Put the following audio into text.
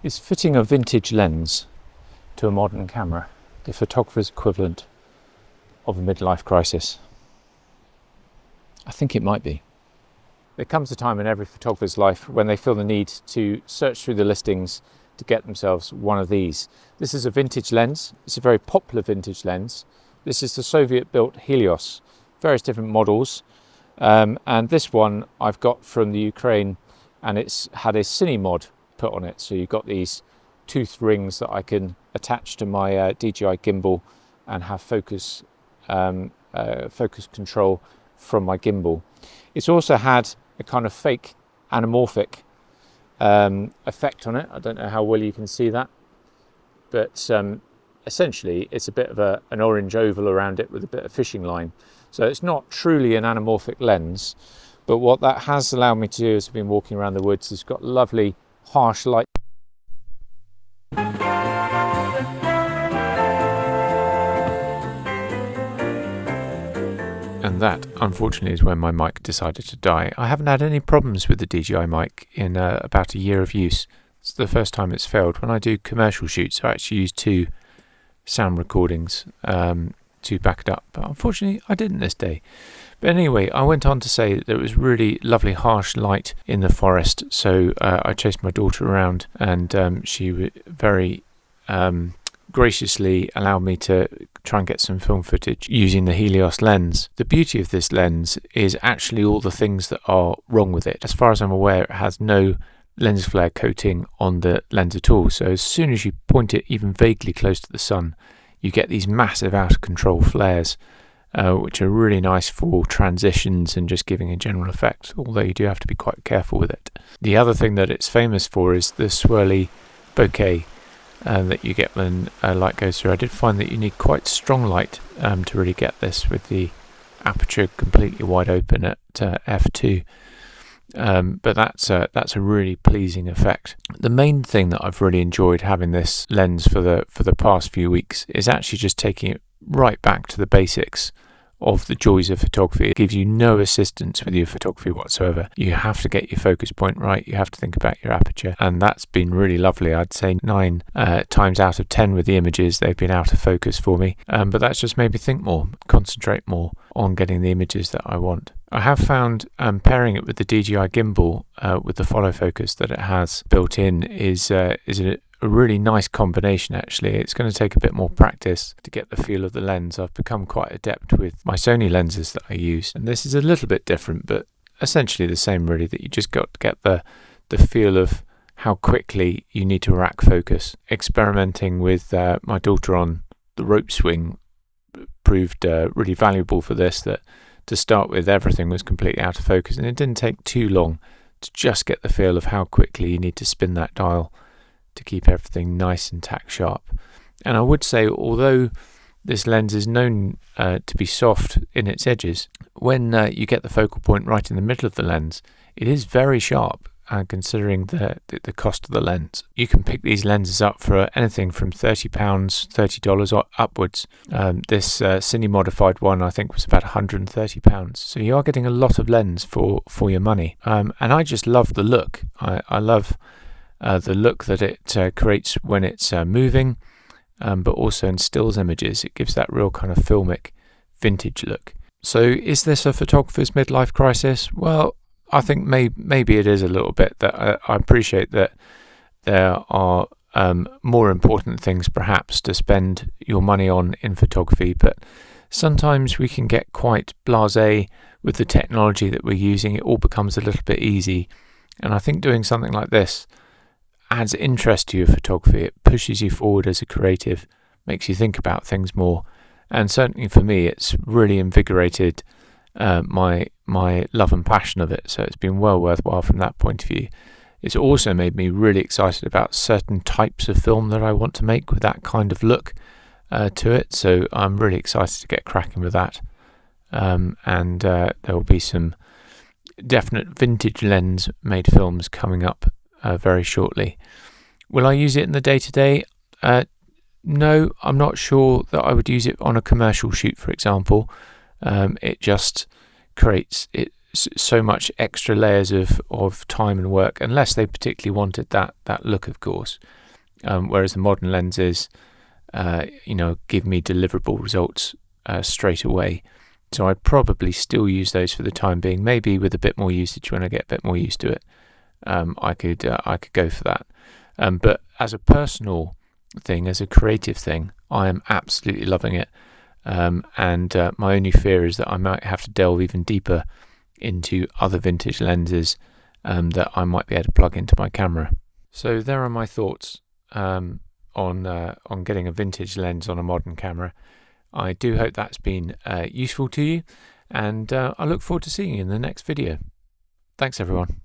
Is fitting a vintage lens to a modern camera the photographer's equivalent of a midlife crisis? I think it might be. There comes a time in every photographer's life when they feel the need to search through the listings to get themselves one of these. This is a vintage lens. It's a very popular vintage lens. This is the Soviet-built Helios, various different models. And this one I've got from the Ukraine, and it's had a cine-mod put on it. So you've got these tooth rings that I can attach to my DJI gimbal and have focus control from my gimbal. It's also had a kind of fake anamorphic effect on it. I don't know how well you can see that, but essentially it's a bit of an orange oval around it with a bit of fishing line. So it's not truly an anamorphic lens, but what that has allowed me to do as I've been walking around the woods is got lovely harsh light. And that, unfortunately, is when my mic decided to die. I haven't had any problems with the DJI mic in about a year of use. It's the first time it's failed. When I do commercial shoots, I actually use 2 sound recordings to back it up. But unfortunately, I didn't this day. But anyway, I went on to say that there was really lovely harsh light in the forest. So I chased my daughter around, and she very graciously allowed me to try and get some film footage using the Helios lens. The beauty of this lens is actually all the things that are wrong with it. As far as I'm aware, it has no lens flare coating on the lens at all. So as soon as you point it even vaguely close to the sun, you get these massive out of control flares, which are really nice for transitions and just giving a general effect, although you do have to be quite careful with it. The other thing that it's famous for is the swirly bokeh that you get when light goes through. I did find that you need quite strong light to really get this with the aperture completely wide open at f2. But that's a really pleasing effect. The main thing that I've really enjoyed having this lens for the past few weeks is actually just taking it right back to the basics of the joys of photography. It gives you no assistance with your photography whatsoever. You have to get your focus point right, you have to think about your aperture, and that's been really lovely. I'd say 9 times out of 10 with the images, they've been out of focus for me, but that's just made me think more, concentrate more on getting the images that I want. I have found pairing it with the DJI gimbal with the follow focus that it has built in is a really nice combination. Actually, it's going to take a bit more practice to get the feel of the lens. I've become quite adept with my Sony lenses that I use, and this is a little bit different, but essentially the same really, that you just got to get the feel of how quickly you need to rack focus. Experimenting with my daughter on the rope swing proved really valuable for this, that to start with everything was completely out of focus, and it didn't take too long to just get the feel of how quickly you need to spin that dial to keep everything nice and tack sharp. And I would say, although this lens is known to be soft in its edges, when you get the focal point right in the middle of the lens, it is very sharp, considering the cost of the lens. You can pick these lenses up for anything from £30, $30 or upwards. This cine-modified one I think was about £130. So you are getting a lot of lens for your money. And I just love the look. I love the look that it creates when it's moving, but also in stills images. It gives that real kind of filmic vintage look. So is this a photographer's midlife crisis? Well, I think maybe it is a little bit. That I appreciate that there are more important things perhaps to spend your money on in photography, but sometimes we can get quite blasé with the technology that we're using. It all becomes a little bit easy, and I think doing something like this adds interest to your photography. It pushes you forward as a creative, makes you think about things more, and certainly for me it's really invigorated my love and passion of it, so it's been well worthwhile from that point of view. It's also made me really excited about certain types of film that I want to make with that kind of look to it, so I'm really excited to get cracking with that, and there will be some definite vintage lens made films coming up very shortly. Will I use it in the day-to-day? No, I'm not sure that I would use it on a commercial shoot, for example. It just creates so much extra layers of time and work, unless they particularly wanted that look, of course. Whereas the modern lenses, give me deliverable results straight away. So I'd probably still use those for the time being. Maybe with a bit more usage, when I get a bit more used to it, I could go for that. But as a personal thing, as a creative thing, I am absolutely loving it. And my only fear is that I might have to delve even deeper into other vintage lenses that I might be able to plug into my camera. So there are my thoughts on getting a vintage lens on a modern camera. I do hope that's been useful to you, and I look forward to seeing you in the next video. Thanks everyone.